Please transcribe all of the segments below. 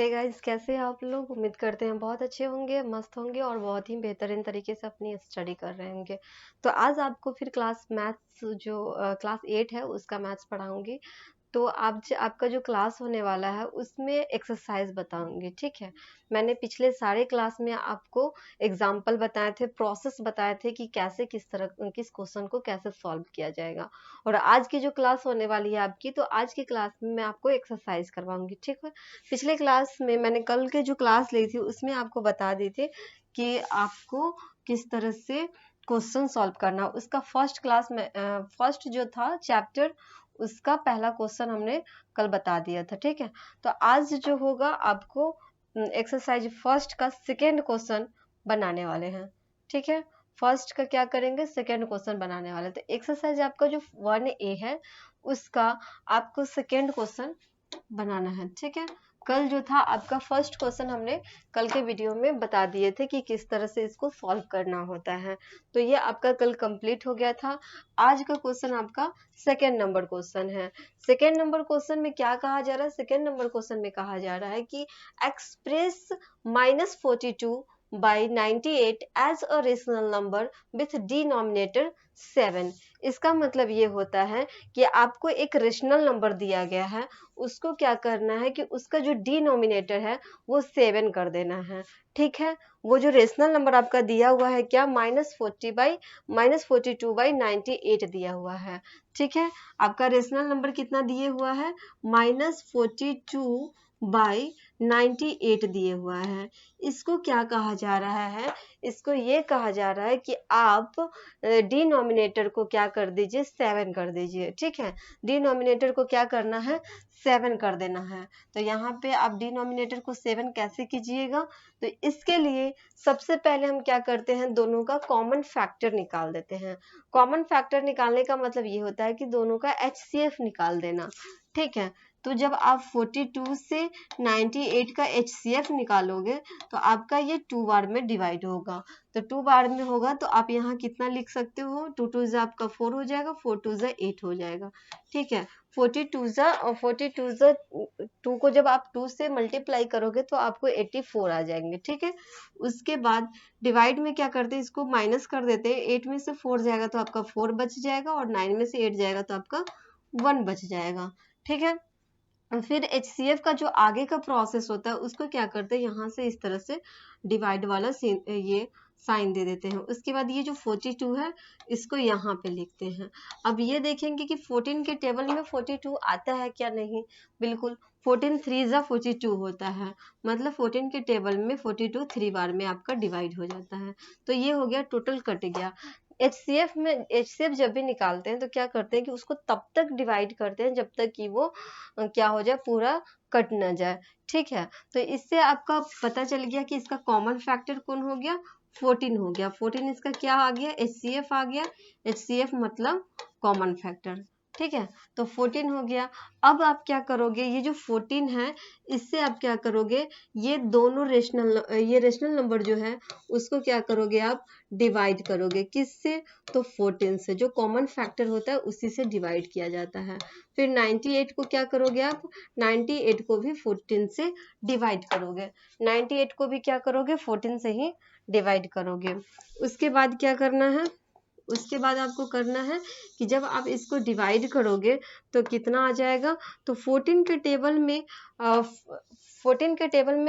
Hey guys, कैसे हैं आप लोग। उम्मीद करते हैं बहुत अच्छे होंगे, मस्त होंगे और बहुत ही बेहतरीन तरीके से अपनी स्टडी कर रहे होंगे। तो आज आपको फिर क्लास मैथ्स जो क्लास 8 है उसका मैथ्स पढ़ाऊंगी। तो आपका जो क्लास होने वाला है उसमें एक्सरसाइज बताऊंगी, ठीक है। मैंने पिछले सारे क्लास में आपको एग्जाम्पल बताए थे, प्रोसेस बताए थे कि कैसे किस क्वेश्चन को कैसे सॉल्व किया जाएगा। और आज की जो क्लास होने वाली है आपकी, तो आज की क्लास में मैं आपको एक्सरसाइज करवाऊंगी, ठीक है। पिछले क्लास में मैंने कल के जो क्लास ली थी उसमें आपको बता दी थी कि आपको किस तरह से क्वेश्चन सॉल्व करना। उसका फर्स्ट जो था चैप्टर, उसका पहला क्वेश्चन हमने कल बता दिया था, ठीक है। तो आज जो होगा आपको एक्सरसाइज फर्स्ट का सेकेंड क्वेश्चन बनाने वाले हैं, ठीक है। फर्स्ट का क्या करेंगे, सेकेंड क्वेश्चन बनाने वाले। तो एक्सरसाइज आपका जो 1A है उसका आपको सेकेंड क्वेश्चन बनाना है, ठीक है। कल जो था आपका फर्स्ट क्वेश्चन हमने कल के वीडियो में बता दिए थे कि किस तरह से इसको सॉल्व करना होता है। तो ये आपका कल कंप्लीट हो गया था। आज का क्वेश्चन आपका सेकेंड नंबर क्वेश्चन है। सेकेंड नंबर क्वेश्चन में क्या कहा जा रहा है, सेकेंड नंबर क्वेश्चन में कहा जा रहा है कि express -42 by 98 as a rational number with denominator 7। इसका मतलब ये होता है कि आपको एक रेशनल नंबर दिया गया है, उसको क्या करना है कि उसका जो डिनोमिनेटर है वो 7 कर देना है, ठीक है। वो जो रेशनल नंबर आपका दिया हुआ है क्या, -42 by 98 दिया हुआ है, ठीक है। आपका रेशनल नंबर कितना दिए हुआ है, -42/98 दिए हुआ है। इसको क्या कहा जा रहा है, इसको ये कहा जा रहा है कि आप डिनोमिनेटर को क्या कर दीजिए, 7 कर दीजिए, ठीक है। डिनोमिनेटर को क्या करना है, 7 कर देना है। तो यहाँ पे आप डिनोमिनेटर को 7 कैसे कीजिएगा, तो इसके लिए सबसे पहले हम क्या करते हैं, दोनों का कॉमन फैक्टर निकाल देते हैं। कॉमन फैक्टर निकालने का मतलब ये होता है कि दोनों का HCF निकाल देना, ठीक है। तो जब आप 42 से 98 का HCF निकालोगे तो आपका ये 2 बार में डिवाइड होगा। तो 2 बार में होगा तो आप यहाँ कितना लिख सकते हो, 2 2 जा आपका 4 हो जाएगा, 4 2 जा 8 हो जाएगा, ठीक है। 42 जा 2 को जब आप 2 से मल्टीप्लाई करोगे तो आपको 84 आ जाएंगे, ठीक है। उसके बाद डिवाइड में क्या करते हैं, इसको माइनस कर देते हैं। 8 में से 4 जाएगा तो आपका 4 बच जाएगा, और 9 में से 8 जाएगा तो आपका 1 बच जाएगा, ठीक है। फिर HCF का जो आगे का प्रोसेस होता है उसको क्या करते हैं, यहाँ से इस तरह से डिवाइड वाला ये साइन दे देते हैं। उसके बाद ये जो 42 है इसको यहाँ पे लिखते हैं। अब ये देखेंगे कि 14 के टेबल में 42 आता है क्या, नहीं, बिल्कुल 14 3 जा 42 होता है, मतलब 14 के टेबल में 42 3 बार में आपका डिवाइड हो जाता है। तो ये हो गया, टोटल कट गया। HCF जब भी निकालते हैं तो क्या करते हैं कि उसको तब तक डिवाइड करते हैं जब तक कि वो क्या हो जाए, पूरा कट ना जाए, ठीक है। तो इससे आपका पता चल गया कि इसका कॉमन फैक्टर कौन हो गया, 14 हो गया। 14 इसका क्या आ गया, HCF आ गया। HCF मतलब कॉमन फैक्टर, ठीक है। तो 14 हो गया। अब आप क्या करोगे, ये जो 14 है इससे आप क्या करोगे, ये दोनों रेशनल नंबर जो है उसको क्या करोगे, आप डिवाइड करोगे। किससे, तो 14 से, जो कॉमन फैक्टर होता है उसी से डिवाइड किया जाता है। फिर 98 को क्या करोगे आप, 98 को भी 14 से डिवाइड करोगे। 98 को भी क्या करोगे, 14 से ही डिवाइड करोगे। उसके बाद क्या करना है, उसके बाद आपको करना है कि जब आप इसको डिवाइड करोगे तो कितना आ जाएगा, तो 14 के टेबल में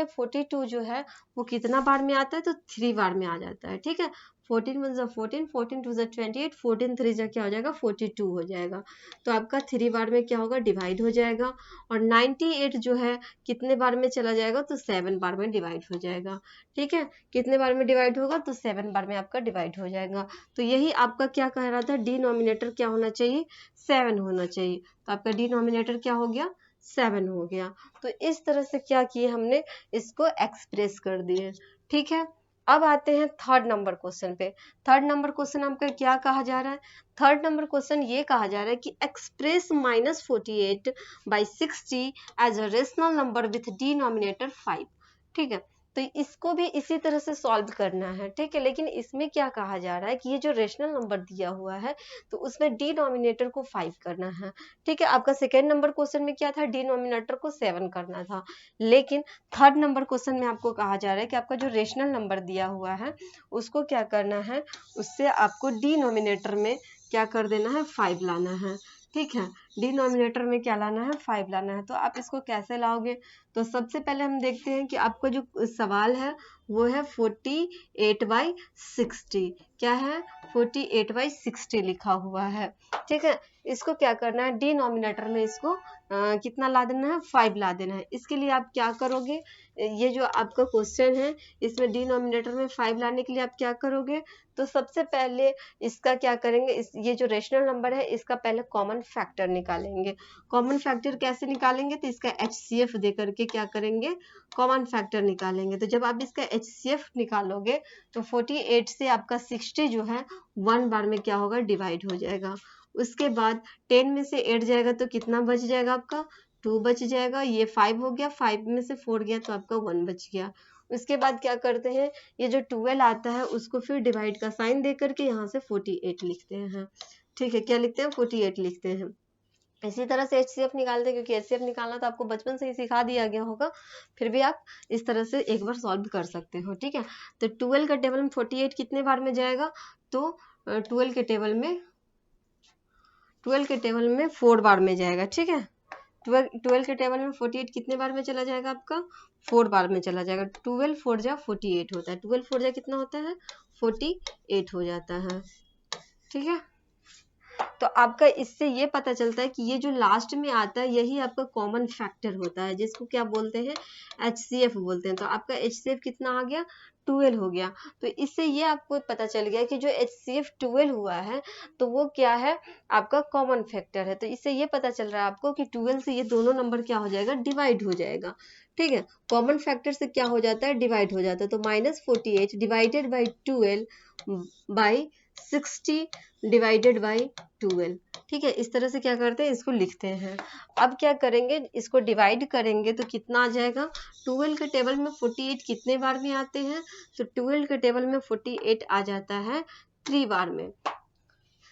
42 जो है वो कितना बार में आता है, तो 3 बार में आ जाता है, ठीक है। 14 1 जा 14, 14 2 जा 28, 14 3 जा क्या हो जाएगा, 42 हो जाएगा। तो आपका 3 बार में क्या होगा, डिवाइड हो जाएगा। और 98 जो है कितने बार में चला जाएगा, तो 7 बार में डिवाइड हो जाएगा, ठीक है। कितने बार में डिवाइड होगा, तो 7 बार में आपका डिवाइड हो जाएगा। तो यही आपका क्या कह रहा था, डिनोमिनेटर क्या होना चाहिए, 7 होना चाहिए। तो आपका डिनोमिनेटर क्या हो गया, 7 हो गया। तो इस तरह से क्या किए हमने, इसको एक्सप्रेस कर दिए, ठीक है। अब आते हैं थर्ड नंबर क्वेश्चन पे। थर्ड नंबर क्वेश्चन आपका क्या कहा जा रहा है, थर्ड नंबर क्वेश्चन ये कहा जा रहा है कि express -48/60 as a rational number with denominator 5, ठीक है। तो इसको भी इसी तरह से सॉल्व करना है, ठीक है। लेकिन इसमें क्या कहा जा रहा है कि ये जो रेशनल नंबर दिया हुआ है तो उसमें डिनोमिनेटर को 5 करना है, ठीक है। आपका सेकेंड नंबर क्वेश्चन में क्या था, डिनोमिनेटर को 7 करना था। लेकिन थर्ड नंबर क्वेश्चन में आपको कहा जा रहा है कि आपका जो रेशनल नंबर दिया हुआ है उसको क्या करना है, उससे आपको डिनोमिनेटर में क्या कर देना है, 5 लाना है, ठीक है। डिनोमिनेटर में क्या लाना है, 5 लाना है। तो आप इसको कैसे लाओगे, तो सबसे पहले हम देखते हैं कि आपका जो सवाल है वो है 48/60, क्या है, 48/60 लिखा हुआ है, ठीक है। इसको क्या करना है, डिनोमिनेटर में इसको कितना ला देना है, 5 ला देना है। इसके लिए आप क्या करोगे, ये जो आपका क्वेश्चन है इसमें डिनोमिनेटर में 5 लाने के लिए आप क्या करोगे, तो सबसे पहले इसका क्या करेंगे, ये जो रेशनल नंबर है इसका पहले कॉमन फैक्टर निकालेंगे। कॉमन फैक्टर कैसे निकालेंगे, तो इसका HCF दे करके क्या करेंगे, कॉमन फैक्टर निकालेंगे। तो जब आप इसका HCF निकालोगे तो 48 से आपका 60 जो है 1 बार में क्या होगा, डिवाइड हो जाएगा। उसके बाद 10 में से 8 जाएगा तो कितना बच जाएगा, आपका 2 बच जाएगा। ये 5 हो गया, 5 में से 4 गया तो आपका 1 बच गया। उसके बाद क्या करते हैं, ये जो 12 आता है उसको फिर डिवाइड का साइन दे करके यहाँ से 48 लिखते हैं, ठीक है। क्या लिखते हैं, 48 लिखते हैं। इसी तरह से HCF निकालते हैं, क्योंकि HCF निकालना तो आपको बचपन से ही सिखा दिया गया होगा, फिर भी आप इस तरह से एक बार सॉल्व कर सकते हो, ठीक है। तो 12 के टेबल में 48 कितने बार में जाएगा, तो 12 के टेबल में 4 बार में जाएगा, ठीक है। 12 के टेबल में 48 कितने बार में चला जाएगा, आपका 4 बार में चला जाएगा। 12 4 जा 48 होता है, 12 4 जा कितना होता है, 48 हो जाता है, ठीक है। तो आपका इससे ये पता चलता है कि ये जो लास्ट में आता है यही आपका कॉमन फैक्टर होता है, जिसको क्या बोलते हैं, HCF बोलते हैं। तो आपका HCF कितना आ गया, 12 हो गया। तो इससे ये आपको पता चल गया कि जो HCF 12 हुआ है तो वो क्या है, आपका कॉमन फैक्टर है। तो इससे ये पता चल रहा है आपको कि 12 से ये दोनों नंबर क्या हो जाएगा, डिवाइड हो जाएगा, ठीक है। कॉमन फैक्टर से क्या हो जाता है, डिवाइड हो जाता है। तो -48 divided by 12 by 60 divided by 12, ठीक है। इस तरह से क्या करते हैं, इसको लिखते हैं। अब क्या करेंगे, इसको डिवाइड करेंगे तो कितना आ जाएगा, 12 के टेबल में 48 कितने बार में आते हैं, तो 12 के टेबल में 48 आ जाता है 3 बार में,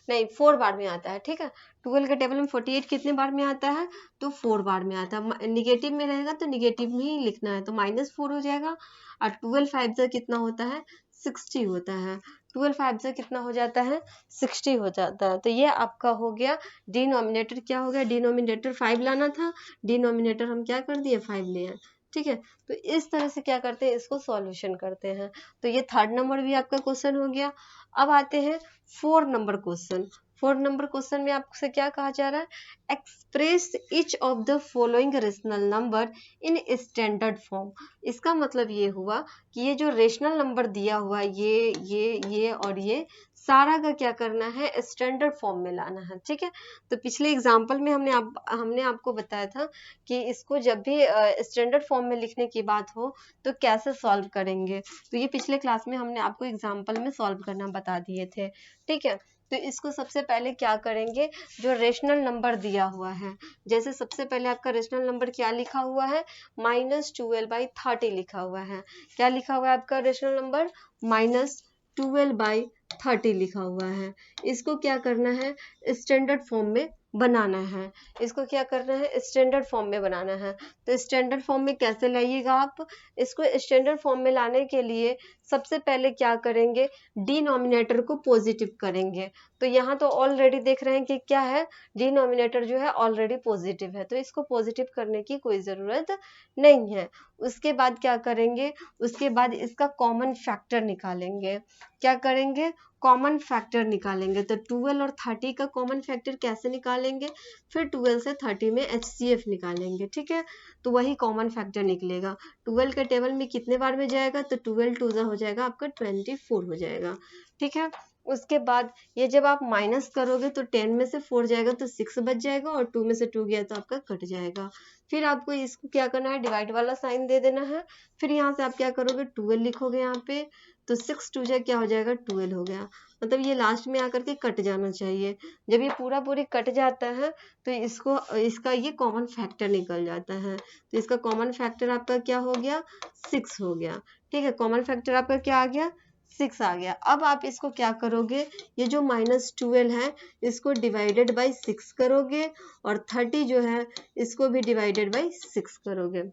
नहीं 4 बार में आता है, ठीक है। 12 के टेबल में 48 कितने बार में आता है, तो 4 बार में आता है। निगेटिव में रहेगा तो निगेटिव में ही लिखना है, तो -4 हो जाएगा। और 12 5 से कितना होता है, 60 होता है। 12 5 से कितना हो जाता है, 60 हो जाता है। तो ये आपका हो गया डिनोमिनेटर, क्या हो गया, डिनोमिनेटर 5 लाना था, डिनोमिनेटर हम क्या कर दिए, 5 ले आए, ठीक है। तो इस तरह से क्या करते हैं, इसको सॉल्यूशन करते हैं। तो ये थर्ड नंबर भी आपका क्वेश्चन हो गया। अब आते हैं 4 नंबर क्वेश्चन। 4 नंबर क्वेश्चन में आपसे क्या कहा जा रहा है, express each of the following rational number in standard form. इसका मतलब ये हुआ कि ये जो रेशनल नंबर दिया हुआ है ये और ये सारा का क्या करना है, स्टैंडर्ड फॉर्म में लाना है, ठीक है। तो पिछले एग्जाम्पल में हमने आपको बताया था कि इसको जब भी स्टैंडर्ड फॉर्म में लिखने की बात हो तो कैसे सॉल्व करेंगे। तो ये पिछले क्लास में हमने आपको एग्जाम्पल में सॉल्व करना बता दिए थे, ठीक है। तो इसको सबसे पहले क्या करेंगे, जो रेशनल नंबर दिया हुआ है, जैसे सबसे पहले आपका रेशनल नंबर क्या लिखा हुआ है, -12/30 लिखा हुआ है। क्या लिखा हुआ है आपका रेशनल नंबर, -12/30 लिखा हुआ है। इसको क्या करना है, स्टैंडर्ड फॉर्म में बनाना है। इसको क्या करना है, स्टैंडर्ड फॉर्म में बनाना है। तो स्टैंडर्ड फॉर्म में कैसे लाइएगा आप, इसको स्टैंडर्ड फॉर्म में लाने के लिए सबसे पहले क्या करेंगे, डिनोमिनेटर को पॉजिटिव करेंगे। तो यहाँ तो ऑलरेडी देख रहे हैं कि क्या है, डिनोमिनेटर जो है ऑलरेडी पॉजिटिव है, तो इसको पॉजिटिव करने की कोई ज़रूरत नहीं है। उसके बाद क्या करेंगे, उसके बाद इसका कॉमन फैक्टर निकालेंगे। क्या करेंगे, कॉमन फैक्टर निकालेंगे। तो 12 और 30 का कॉमन फैक्टर कैसे निकालेंगे, फिर 12 से 30 में HCF निकालेंगे, ठीक है। तो वही कॉमन फैक्टर निकलेगा। 12 के टेबल में कितने बार में जाएगा, तो 12 2 हो जाएगा आपका 24 हो जाएगा, ठीक है। उसके बाद ये जब आप माइनस करोगे तो 10 में से 4 जाएगा तो 6 बच जाएगा, और 2 में से 2 गया तो आपका कट जाएगा। फिर आपको इसको क्या करना है, डिवाइड वाला साइन दे देना है। फिर यहाँ से आप क्या करोगे, 12 लिखोगे यहाँ पे, तो 6 टू जा क्या हो जाएगा 12 हो गया। मतलब ये लास्ट में आकर के कट जाना चाहिए। जब ये पूरा पूरी कट जाता है तो इसका ये कॉमन फैक्टर निकल जाता है। तो इसका कॉमन फैक्टर आपका क्या हो गया 6 हो गया। ठीक है, कॉमन फैक्टर आपका क्या आ गया 6 आ गया। अब आप इसको क्या करोगे, ये जो -12 है इसको डिवाइडेड बाई 6 करोगे और 30 जो है इसको भी डिवाइडेड बाई 6 करोगे।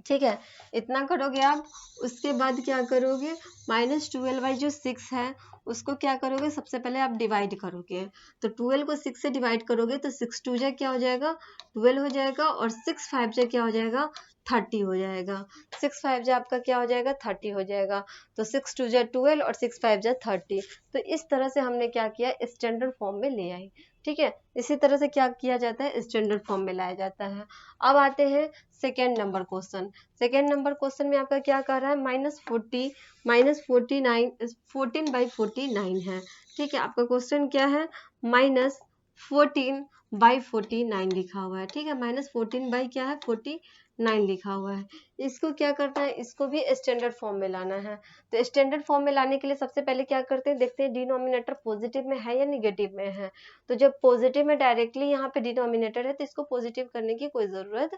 ठीक है, इतना करोगे आप। उसके बाद क्या करोगे, -12 जो 6 है उसको क्या करोगे, सबसे पहले आप डिवाइड करोगे। तो 12 को 6 से डिवाइड करोगे तो 6 टू जा क्या हो जाएगा 12 हो जाएगा और 6 5 जा क्या हो जाएगा 30 हो जाएगा। 6 5 जा आपका क्या हो जाएगा 30 हो जाएगा। तो 6 टू जा 12 और 6 5 जा 30। तो इस तरह से हमने क्या किया, स्टैंडर्ड फॉर्म में ले आई। ठीक है, इसी तरह से क्या किया जाता है, स्टैंडर्ड फॉर्म में लाया जाता है। अब आते हैं second number question. Second number question में आपका क्या कर रहा है, -49 14/49 है। ठीक है, आपका क्वेश्चन क्या है, -14/49 लिखा हुआ है। ठीक है, -14 बाई क्या है 49 लिखा हुआ है। इसको क्या करना है, इसको भी स्टैंडर्ड फॉर्म में लाना है। तो स्टैंडर्ड फॉर्म में लाने के लिए सबसे पहले क्या करते हैं, देखते हैं डिनोमिनेटर पॉजिटिव में है या निगेटिव में है। तो जब पॉजिटिव में डायरेक्टली यहाँ पे डिनोमिनेटर है तो इसको पॉजिटिव करने की कोई ज़रूरत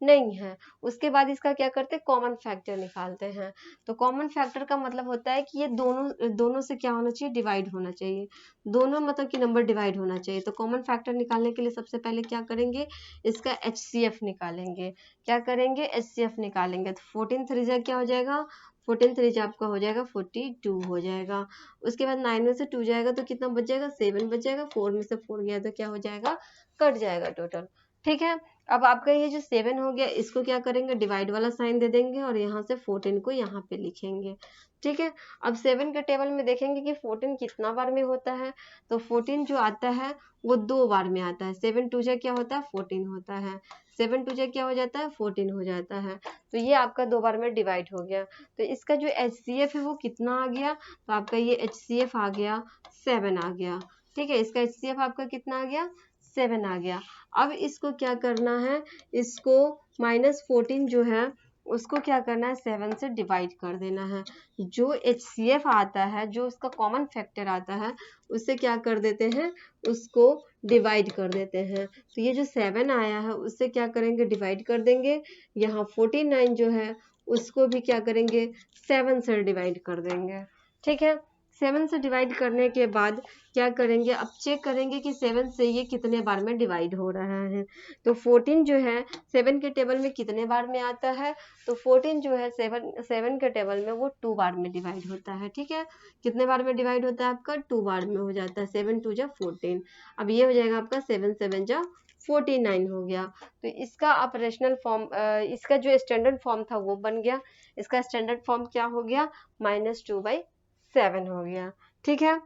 नहीं है। उसके बाद इसका क्या करते हैं, कॉमन फैक्टर निकालते हैं। तो कॉमन फैक्टर का मतलब होता है कि ये दोनों से क्या होना चाहिए, डिवाइड होना चाहिए। दोनों मतलब कि नंबर डिवाइड होना चाहिए। तो कॉमन फैक्टर निकालने के लिए सबसे पहले क्या करेंगे, इसका HCF निकालेंगे। क्या करेंगे, HCF निकालेंगे। तो 14 3 जा क्या हो जाएगा, 14 3 जा आपका हो जाएगा 42 हो जाएगा। उसके बाद 9 में से 2 जाएगा तो कितना बच जाएगा 7 बच जाएगा। 4 में से 4 गया तो क्या हो जाएगा, कट जाएगा टोटल। ठीक है, अब आपका ये जो 7 हो गया इसको क्या करेंगे, डिवाइड वाला साइन दे देंगे और यहाँ से 14 को यहाँ पे लिखेंगे। ठीक है, अब 7 के टेबल में देखेंगे कि 14 कितना बार में होता है। तो 14 जो आता है वो 2 बार में आता है। 7 टू जा क्या होता है 14 होता है। 7 टू जा क्या हो जाता है 14 हो जाता है। तो ये आपका 2 बार में डिवाइड हो गया। तो इसका जो HCF है वो कितना आ गया, तो आपका ये HCF आ गया 7 आ गया। ठीक है, इसका HCF आपका कितना आ गया 7 आ गया। अब इसको क्या करना है, इसको -14 जो है उसको क्या करना है 7 से डिवाइड कर देना है। जो HCF आता है, जो उसका कॉमन फैक्टर आता है उससे क्या कर देते हैं, उसको डिवाइड कर देते हैं। तो ये जो 7 आया है उससे क्या करेंगे, डिवाइड कर देंगे। यहाँ 49 जो है उसको भी क्या करेंगे 7 से डिवाइड कर देंगे। ठीक है, 7 से डिवाइड करने के बाद क्या करेंगे, अब चेक करेंगे कि 7 से ये कितने बार में डिवाइड हो रहा है। तो 14 जो है 7 के टेबल में कितने बार में आता है, तो 14 जो है 7 के टेबल में वो 2 बार में डिवाइड होता है। ठीक है, कितने बार में डिवाइड होता है आपका 2 बार में हो जाता है। 7 2 जा 14। अब ये हो जाएगा आपका 7 7 जा 49 हो गया। तो इसका ऑपरेशनल फॉर्म, इसका जो स्टैंडर्ड फॉर्म था वो बन गया। इसका स्टैंडर्ड फॉर्म क्या हो गया, -2/7 हो गया। ठीक है,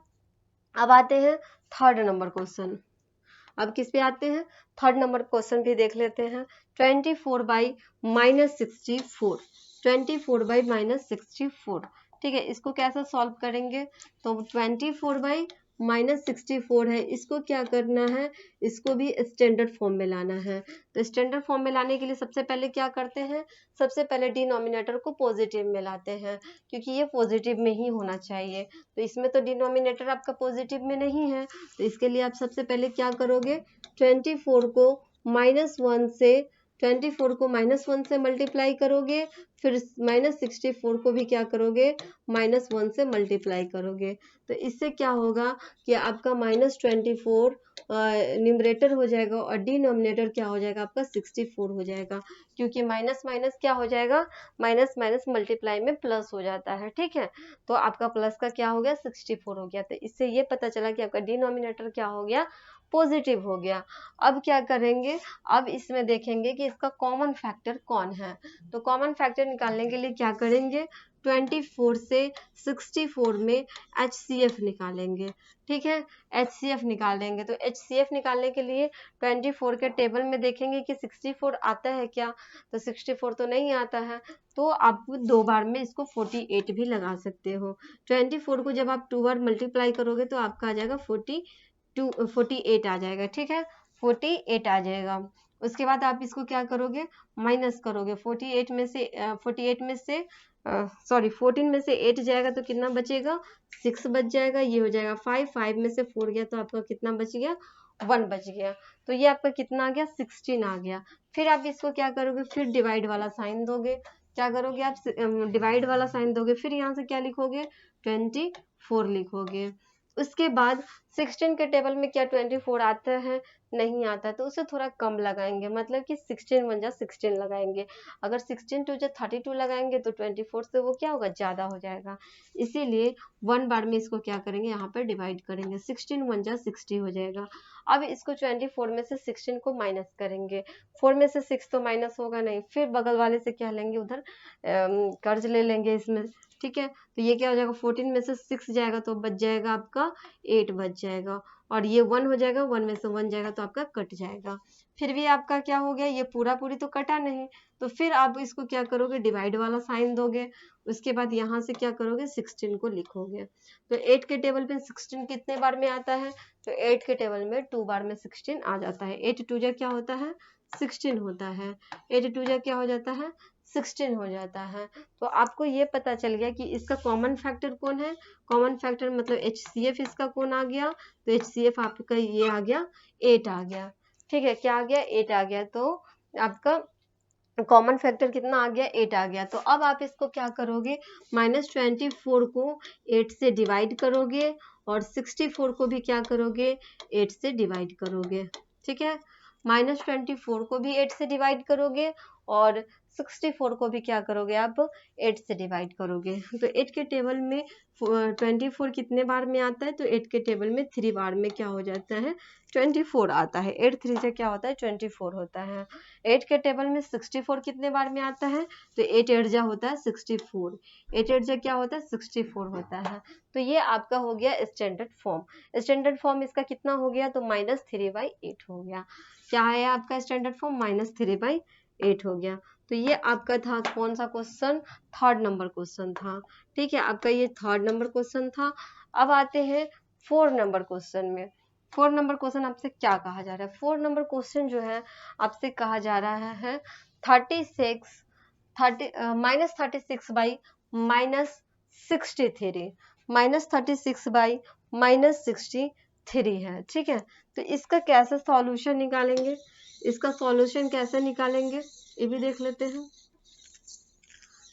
अब आते हैं थर्ड नंबर क्वेश्चन। अब किस पे आते हैं, थर्ड नंबर क्वेश्चन भी देख लेते हैं। 24/-64, 24/-64। ठीक है, इसको कैसे सॉल्व करेंगे, तो 24/-64 है, इसको क्या करना है, इसको भी स्टैंडर्ड फॉर्म में लाना है। तो स्टैंडर्ड फॉर्म में लाने के लिए सबसे पहले क्या करते हैं, सबसे पहले डिनोमिनेटर को पॉजिटिव में लाते हैं, क्योंकि ये पॉजिटिव में ही होना चाहिए। तो इसमें तो डिनोमिनेटर आपका पॉजिटिव में नहीं है। तो इसके लिए आप सबसे पहले क्या करोगे, 24 को -1 से 24 को -1 से मल्टीप्लाई करोगे, फिर -64 को भी क्या करोगे -1 से मल्टीप्लाई करोगे। तो इससे क्या होगा कि आपका -24 न्यूमरेटर हो जाएगा और डिनोमिनेटर क्या हो जाएगा आपका 64 हो जाएगा, क्योंकि माइनस माइनस क्या हो जाएगा, माइनस माइनस मल्टीप्लाई में प्लस हो जाता है। ठीक है, तो आपका प्लस का क्या हो गया 64 हो गया। तो इससे ये पता चला कि आपका डिनोमिनेटर क्या हो गया, पॉजिटिव हो गया। अब क्या करेंगे, अब इसमें देखेंगे कि इसका कॉमन फैक्टर कौन है। तो कॉमन फैक्टर निकालने के लिए क्या करेंगे, 24 से 64 में HCF निकालेंगे। ठीक है, HCF निकालेंगे। तो HCF निकालने के लिए 24 के टेबल में देखेंगे कि 64 आता है क्या, तो 64 तो नहीं आता है। तो आप 2 बार में इसको 48 भी लगा सकते हो। 24 को जब आप 2 बार मल्टीप्लाई करोगे तो आपका आ जाएगा 48 आ जाएगा। ठीक है, 48 आ जाएगा। उसके बाद आप इसको क्या करोगे, माइनस करोगे। 48 में से सॉरी 14 में से 8 जाएगा तो कितना बचेगा, 6 बच जाएगा, ये हो जाएगा 5, 5 में से 4 गया तो आपका कितना बच गया, 1 बच गया। तो ये आपका कितना आ गया, 16 आ गया। फिर आप इसको क्या करोगे, फिर डिवाइड वाला साइन दोगे। क्या करोगे आप, डिवाइड वाला साइन दोगे, फिर यहाँ से क्या लिखोगे, 24 लिखोगे। उसके बाद 16 के टेबल में क्या 24 आता है, नहीं आता, तो उसे थोड़ा कम लगाएंगे, मतलब कि 16 1 जा 16 लगाएंगे। अगर 16 2 जा 32 लगाएंगे तो 24 से वो क्या होगा, ज़्यादा हो जाएगा। इसीलिए 1 बार में इसको क्या करेंगे, यहाँ पर डिवाइड करेंगे, 16 1 जा 60 हो जाएगा। अब इसको 24 में से 16 को माइनस करेंगे, 4 में से 6 तो माइनस होगा नहीं, फिर बगल वाले से क्या लेंगे, उधर कर्ज ले लेंगे इसमें, ठीक है। तो ये क्या हो जाएगा, 14 में से 6 जाएगा तो बच जाएगा आपका 8 बच जाएगा, और ये 1 हो जाएगा, 1 में से 1 जाएगा तो आपका कट जाएगा। फिर भी आपका क्या हो गया, ये पूरा पूरी तो कटा नहीं, तो फिर आप इसको क्या करोगे, डिवाइड वाला साइन दोगे। उसके बाद यहाँ से क्या करोगे, 16 को लिखोगे। तो 8 के टेबल में 16 कितने बार में आता है, तो 8 के टेबल में 2 बार में 16 आ जाता है। 8 2 जा क्या होता है, 16 होता है। 8 2 जा क्या हो जाता है, 16 हो जाता है। तो आपको ये पता चल गया कि इसका कॉमन फैक्टर कौन है, कॉमन फैक्टर मतलब HCF इसका कौन आ गया, तो HCF आपका ये आ गया, 8 आ गया, ठीक है। क्या आ गया, 8 आ गया। तो आपका कॉमन फैक्टर कितना आ गया, 8 आ गया। तो अब आप इसको क्या करोगे, -24 को 8 से डिवाइड करोगे, और 64 को भी क्या करोगे, 8 से डिवाइड करोगे, ठीक है। -24 को भी 8 से डिवाइड करोगे, और 64 को भी क्या करोगे आप, 8 से डिवाइड करोगे। तो 8 के टेबल में 24 कितने बार में आता है, तो 8 के टेबल में 3 बार में क्या हो जाता है, 24 आता है। 8 3 से क्या होता है, 24 होता है। 8 के टेबल में 64 कितने बार में आता है, तो 8 8 जा होता है 64, 8 8 जा क्या होता है, 64 होता है। तो ये आपका हो गया स्टैंडर्ड फॉर्म। स्टैंडर्ड फॉर्म इसका कितना हो गया, तो -3/8 हो गया। क्या है आपका स्टैंडर्ड फॉर्म, -3/8 हो गया। तो ये आपका था कौन सा क्वेश्चन, 3rd नंबर क्वेश्चन था, ठीक है। आपका ये 3rd नंबर क्वेश्चन था। अब आते हैं 4 नंबर क्वेश्चन में। 4 नंबर क्वेश्चन आपसे क्या कहा जा रहा है, 4 नंबर क्वेश्चन जो है आपसे कहा जा रहा है 36 -36 बाई -63, -36 बाई -63 है, ठीक है। तो इसका कैसे सॉल्यूशन निकालेंगे, इसका सॉल्यूशन कैसे निकालेंगे ये भी देख लेते हैं।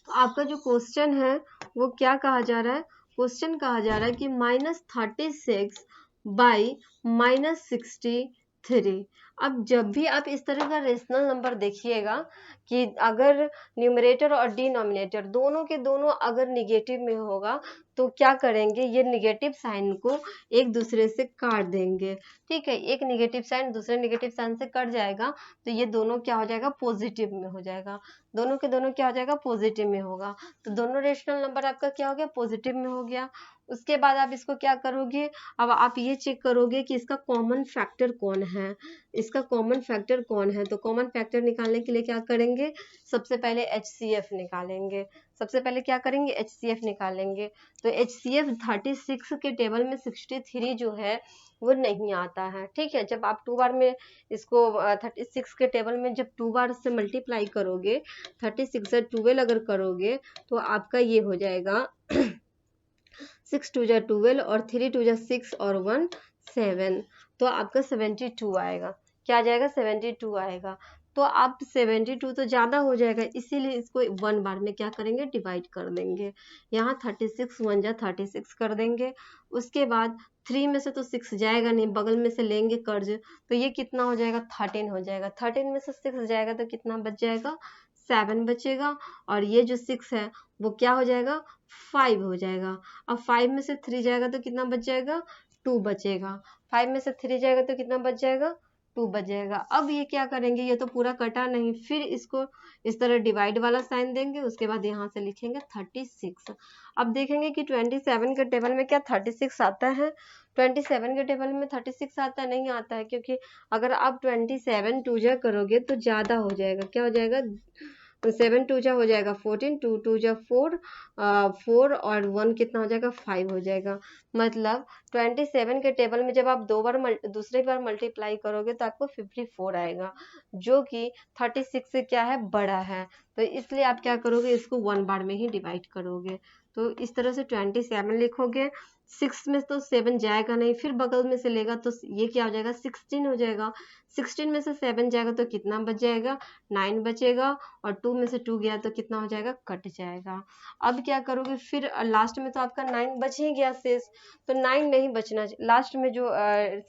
तो आपका जो क्वेश्चन है वो क्या कहा जा रहा है, क्वेश्चन कहा जा रहा है कि -36 बाई -63। अब जब भी आप इस तरह का रेशनल नंबर देखिएगा कि अगर न्यूमरेटर और डिनोमिनेटर दोनों के दोनों अगर निगेटिव में होगा तो क्या करेंगे, ये निगेटिव साइन को एक दूसरे से काट देंगे, ठीक है। एक निगेटिव साइन दूसरे निगेटिव साइन से कट जाएगा तो ये दोनों क्या हो जाएगा, पॉजिटिव में हो जाएगा, दोनों के दोनों क्या हो जाएगा, पॉजिटिव में होगा। तो दोनों रेशनल नंबर आपका क्या हो गया, पॉजिटिव में हो गया। उसके बाद आप इसको क्या करोगे, अब आप ये चेक करोगे कि इसका कॉमन फैक्टर कौन है, इसका कॉमन फैक्टर कौन है। तो कॉमन फैक्टर निकालने के लिए क्या करेंगे, सबसे पहले HCF निकालेंगे, सबसे पहले क्या करेंगे, HCF निकालेंगे। तो HCF 36 के टेबल में 63 जो है वो नहीं आता है, ठीक है। जब आप 2 बार में इसको 36 के टेबल में जब 2 बार से मल्टीप्लाई करोगे, 36 से 12 अगर करोगे तो आपका ये हो जाएगा 6 2 जा 12 और 3 2 जा 6 और 1 7, तो आपका 72 आएगा। क्या आ जाएगा, 72 आएगा। तो आप 72 तो ज़्यादा हो जाएगा, इसीलिए इसको 1 बार में क्या करेंगे, डिवाइड कर देंगे। यहाँ 36 1 जा 36 कर देंगे। उसके बाद 3 में से तो 6 जाएगा नहीं, बगल में से लेंगे कर्ज, तो ये कितना हो जाएगा, 13 हो जाएगा। 13 में से 6 जाएगा तो कितना बच जाएगा, 7 बचेगा। और ये जो 6 है वो क्या हो जाएगा, 5 हो जाएगा। अब 5 में से 3 जाएगा तो कितना बच जाएगा, 2 बचेगा। 5 में से 3 जाएगा तो कितना बच जाएगा, 2 बच जाएगा। अब ये क्या करेंगे, ये तो पूरा कटा नहीं, फिर इसको इस तरह डिवाइड वाला साइन देंगे। उसके बाद यहाँ से लिखेंगे 36। अब देखेंगे कि 27 के टेबल में क्या 36 आता है, 27 के टेबल में 36 आता नहीं आता है, क्योंकि अगर आप 27 2 जा करोगे तो ज़्यादा हो जाएगा, क्या हो जाएगा, तो 7 2 जा हो जाएगा 14, 2 2 जा 4, 4 और 1 कितना हो जाएगा 5 हो जाएगा। मतलब 27 के टेबल में जब आप दूसरी बार मल्टीप्लाई करोगे तो आपको 54 आएगा, जो कि 36 से क्या है, बड़ा है। तो इसलिए आप क्या करोगे, इसको 1 बार में ही डिवाइड करोगे। तो इस तरह से 27 लिखोगे। 6 में तो 7 जाएगा नहीं, फिर बगल में से लेगा तो ये क्या हो जाएगा 16 हो जाएगा। 16 में से 7 जाएगा तो कितना बच जाएगा, 9 बचेगा। और 2 में से 2 गया तो कितना हो जाएगा, कट जाएगा। अब क्या करोगे, फिर लास्ट में तो आपका 9 बच ही गया शेष, तो 9 नहीं बचना, लास्ट में जो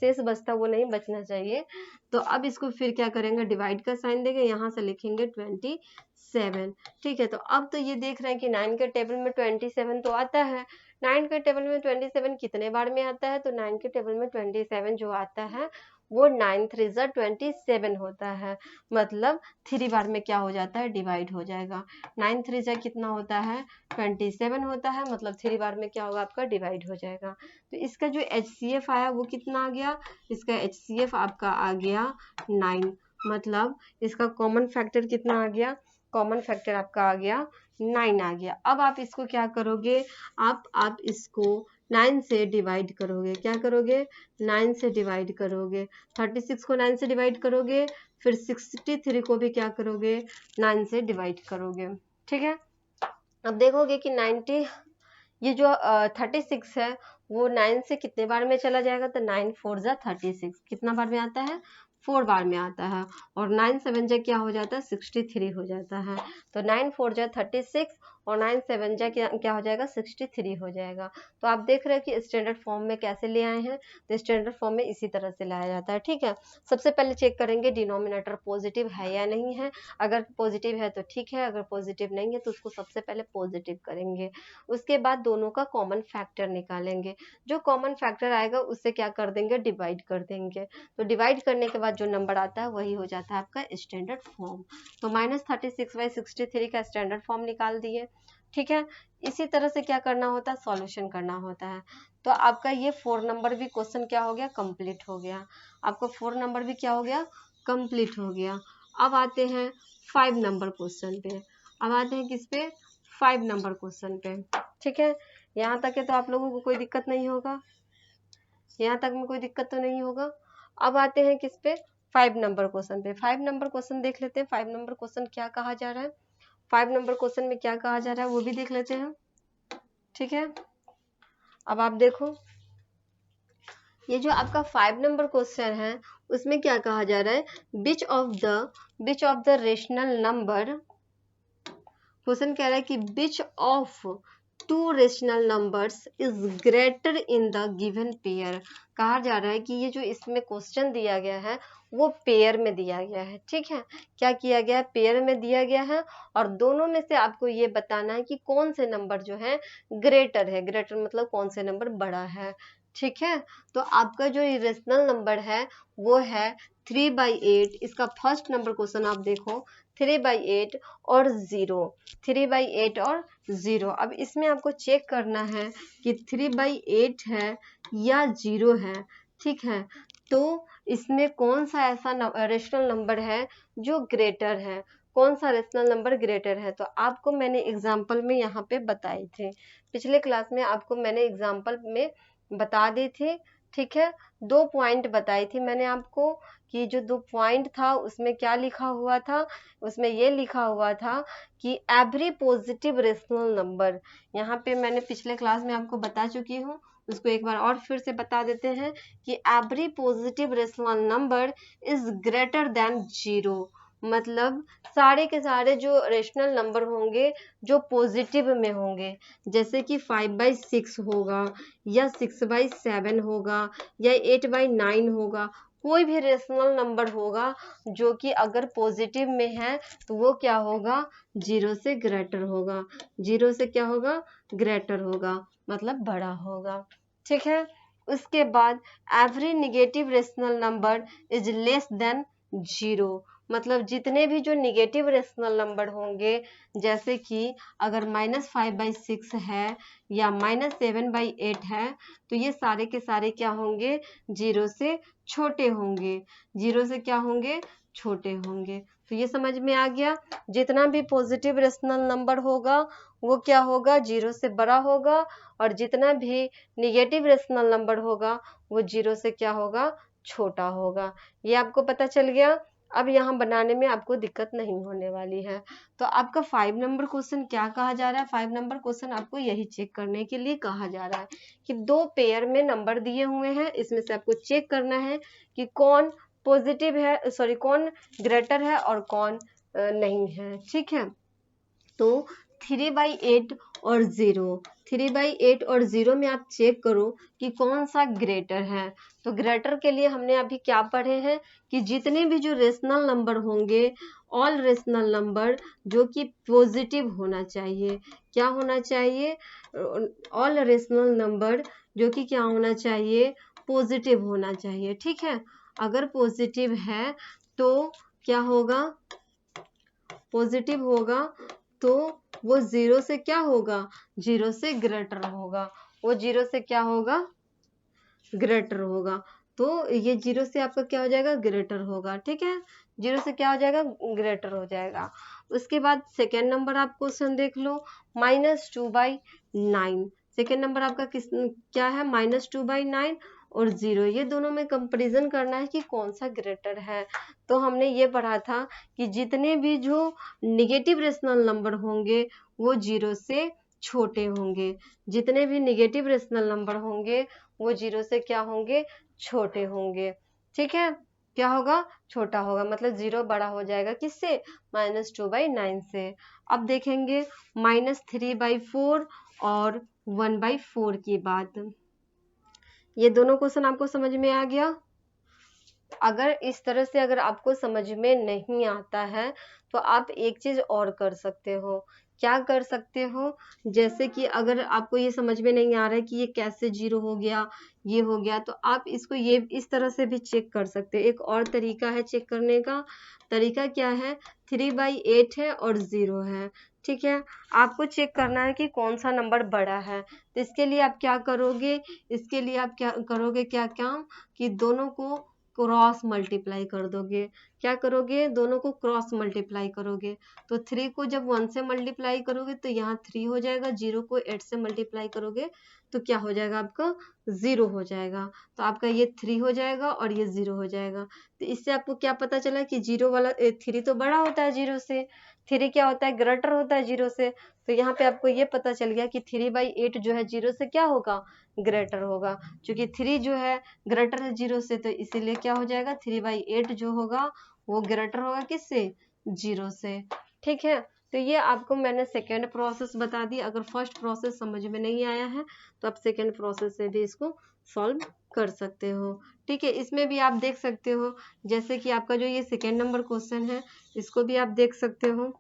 शेष बचता वो नहीं बचना चाहिए। तो अब इसको फिर क्या करेंगे, डिवाइड का साइन देंगे, यहाँ से लिखेंगे 27। ठीक है, तो अब तो ये देख रहे हैं कि 9 के टेबल में 27 तो आता है। 9 के टेबल में 27 कितने बार में आता है, तो 9 के टेबल में 27 जो आता है वो 9 3 जा 27 होता है। मतलब 3 बार में क्या हो जाता है, डिवाइड हो जाएगा। 9 3 जा कितना होता है, 27 होता है। मतलब 3 बार में क्या होगा, आपका डिवाइड हो जाएगा। तो इसका जो HCF आया वो कितना आ गया, इसका HCF आपका आ गया 9। मतलब इसका कॉमन फैक्टर कितना आ गया, कॉमन फैक्टर आपका आ गया 9 आ गया। अब आप इसको क्या करोगे, आप इसको 9 से डिवाइड करोगे। क्या करोगे, 9 से डिवाइड करोगे। 36 को 9 से डिवाइड करोगे, फिर 63 को भी क्या करोगे, 9 से डिवाइड करोगे। ठीक है, अब देखोगे कि 90, ये जो 36 है वो 9 से कितने बार में चला जाएगा, तो 9 4 जा 36 कितना बार में आता है, 4 बार में आता है। और 9 7 जा क्या हो जाता है, 63 हो जाता है। तो 9 4 जा 36 और 9 7 जा क्या हो जाएगा, 63 हो जाएगा। तो आप देख रहे हैं कि स्टैंडर्ड फॉर्म में कैसे ले आए हैं, तो स्टैंडर्ड फॉर्म में इसी तरह से लाया जाता है। ठीक है, सबसे पहले चेक करेंगे डिनोमिनेटर पॉजिटिव है या नहीं है। अगर पॉजिटिव है तो ठीक है, अगर पॉजिटिव नहीं है तो उसको सबसे पहले पॉजिटिव करेंगे। उसके बाद दोनों का कॉमन फैक्टर निकालेंगे। जो कॉमन फैक्टर आएगा उससे क्या कर देंगे, डिवाइड कर देंगे। तो डिवाइड करने के बाद जो नंबर आता है वही हो जाता है आपका स्टैंडर्ड फॉर्म। तो -36/63 का स्टैंडर्ड फॉर्म निकाल दिए। ठीक है, इसी तरह से क्या करना होता है, सॉल्यूशन करना होता है। तो आपका ये 4 नंबर भी क्वेश्चन क्या हो गया, कंप्लीट हो गया। आपका 4 नंबर भी क्या हो गया, कंप्लीट हो गया। अब आते हैं 5 नंबर क्वेश्चन पे। अब आते हैं किस पे, 5 नंबर क्वेश्चन पे। ठीक है, यहाँ तक है तो आप लोगों को कोई दिक्कत नहीं होगा, यहाँ तक में कोई दिक्कत तो नहीं होगा। अब आते हैं किस पे, 5 नंबर क्वेश्चन पे। 5 नंबर क्वेश्चन देख लेते हैं, 5 नंबर क्वेश्चन क्या कहा जा रहा है, 5 नंबर क्वेश्चन में क्या कहा जा रहा है वो भी देख लेते हैं। ठीक है, अब आप देखो, ये जो आपका 5 नंबर क्वेश्चन है उसमें क्या कहा जा रहा है, which of the rational number, question कह रहा है कि which of 2 rational numbers is greater in the given pair. कहा जा रहा है कि ये जो इसमें क्वेश्चन दिया गया है वो पेयर में दिया गया है। ठीक है, क्या किया गया है, पेयर में दिया गया है। और दोनों में से आपको ये बताना है कि कौन से नंबर जो है ग्रेटर है, ग्रेटर मतलब कौन से नंबर बड़ा है। ठीक है, तो आपका जो रेशनल नंबर है वो है 3/8। इसका फर्स्ट नंबर क्वेश्चन आप देखो, 3/8 और 0, 3/8 और 0। अब इसमें आपको चेक करना है कि 3/8 है या 0 है। ठीक है, तो इसमें कौन सा ऐसा रेशनल नंबर है जो ग्रेटर है, कौन सा रेशनल नंबर ग्रेटर है। तो आपको मैंने एग्जाम्पल में यहाँ पे बताए थे, पिछले क्लास में आपको मैंने एग्जाम्पल में बता दी थी। ठीक है, 2 पॉइंट बताई थी मैंने आपको कि जो 2 पॉइंट था उसमें क्या लिखा हुआ था, उसमें ये लिखा हुआ था कि एवरी पॉजिटिव रेशनल नंबर, यहाँ पे मैंने पिछले क्लास में आपको बता चुकी हूँ, उसको एक बार और फिर से बता देते हैं कि every positive rational number is greater than 0। मतलब सारे के सारे जो रेशनल नंबर होंगे जो पॉजिटिव में होंगे, जैसे कि 5/6 होगा या 6/7 होगा या 8/9 होगा, कोई भी रेशनल नंबर होगा जो कि अगर पॉजिटिव में है तो वो क्या होगा, 0 से ग्रेटर होगा। 0 से क्या होगा, ग्रेटर होगा, मतलब बड़ा होगा। ठीक है, उसके बाद every negative rational number is less than 0। मतलब जितने भी जो निगेटिव रेशनल नंबर होंगे, जैसे कि अगर -5/6 है या -7/8 है, तो ये सारे के सारे क्या होंगे, 0 से छोटे होंगे, 0 से क्या होंगे, छोटे होंगे। तो ये समझ में आ गया। जितना भी पॉजिटिव रेशनल नंबर होगा वो क्या होगा, जीरो से बड़ा होगा, और जितना भी निगेटिव रेशनल नंबर होगा वो जीरो से क्या होगा, छोटा होगा। ये आपको पता चल गया। अब यहाँ बनाने में आपको दिक्कत नहीं होने वाली है। तो आपका 5 नंबर क्वेश्चन क्या कहा जा रहा है, 5 नंबर क्वेश्चन आपको यही चेक करने के लिए कहा जा रहा है कि दो पेयर में नंबर दिए हुए हैं, इसमें से आपको चेक करना है कि कौन पॉजिटिव है, सॉरी कौन ग्रेटर है और कौन नहीं है। ठीक है, तो 3/8 और 0, 3/8 और 0 में आप चेक करो कि कौन सा ग्रेटर है। तो ग्रेटर के लिए हमने अभी क्या पढ़े हैं कि जितने भी जो रेशनल नंबर होंगे, ऑल रेशनल नंबर जो कि पॉजिटिव होना चाहिए, क्या होना चाहिए, ऑल रेशनल नंबर जो कि क्या होना चाहिए, पॉजिटिव होना चाहिए। ठीक है, अगर पॉजिटिव है तो क्या होगा, पॉजिटिव होगा तो वो जीरो से क्या होगा, जीरो से ग्रेटर होगा, वो जीरो से क्या होगा, ग्रेटर होगा। तो ये जीरो से आपका क्या हो जाएगा, ग्रेटर होगा। ठीक है, जीरो से क्या हो जाएगा, ग्रेटर हो जाएगा। उसके बाद सेकेंड नंबर आप क्वेश्चन देख लो, -2/9। सेकेंड नंबर आपका किस क्या है, -2/9 और 0, ये दोनों में कंपैरिजन करना है कि कौन सा ग्रेटर है। तो हमने ये पढ़ा था कि जितने भी जो निगेटिव रेशनल नंबर होंगे वो जीरो से छोटे होंगे, जितने भी निगेटिव रेशनल नंबर होंगे वो जीरो से क्या होंगे, छोटे होंगे। ठीक है, क्या होगा, छोटा होगा, मतलब जीरो बड़ा हो जाएगा किससे, -2/9 से। अब देखेंगे -3/4 और 1/4 की बात। ये दोनों क्वेश्चन आपको समझ में आ गया। अगर इस तरह से अगर आपको समझ में नहीं आता है तो आप एक चीज और कर सकते हो। क्या कर सकते हो, जैसे कि अगर आपको ये समझ में नहीं आ रहा है कि ये कैसे जीरो हो गया, ये हो गया, तो आप इसको ये इस तरह से भी चेक कर सकते हो। एक और तरीका है चेक करने का, तरीका क्या है, 3/8 है और 0 है। ठीक है, आपको चेक करना है कि कौन सा नंबर बड़ा है। तो इसके लिए आप क्या करोगे, इसके लिए आप क्या करोगे, क्या काम कि दोनों को क्रॉस मल्टीप्लाई कर दोगे। क्या करोगे, दोनों को क्रॉस मल्टीप्लाई करोगे। तो 3 को जब 1 से मल्टीप्लाई करोगे तो यहाँ 3 हो जाएगा, 0 को 8 से मल्टीप्लाई करोगे तो क्या हो जाएगा, आपका 0 हो जाएगा। तो आपका ये 3 हो जाएगा और ये 0 हो जाएगा। तो इससे आपको क्या पता चला कि 0 वाला 3 तो बड़ा होता है 0 से, 3 क्या होता है, ग्रेटर होता है 0 से। तो यहाँ पे आपको ये पता चल गया कि 3/8 जो है 0 से क्या होगा, ग्रेटर होगा। क्योंकि 3 जो है ग्रेटर है 0 से, तो इसीलिए क्या हो जाएगा, 3/8 जो होगा वो ग्रेटर होगा किससे, 0 से। ठीक है, तो ये आपको मैंने सेकेंड प्रोसेस बता दी। अगर फर्स्ट प्रोसेस समझ में नहीं आया है तो आप सेकेंड प्रोसेस से भी इसको सॉल्व कर सकते हो। ठीक है, इसमें भी आप देख सकते हो, जैसे कि आपका जो ये सेकेंड नंबर क्वेश्चन है इसको भी आप देख सकते हो।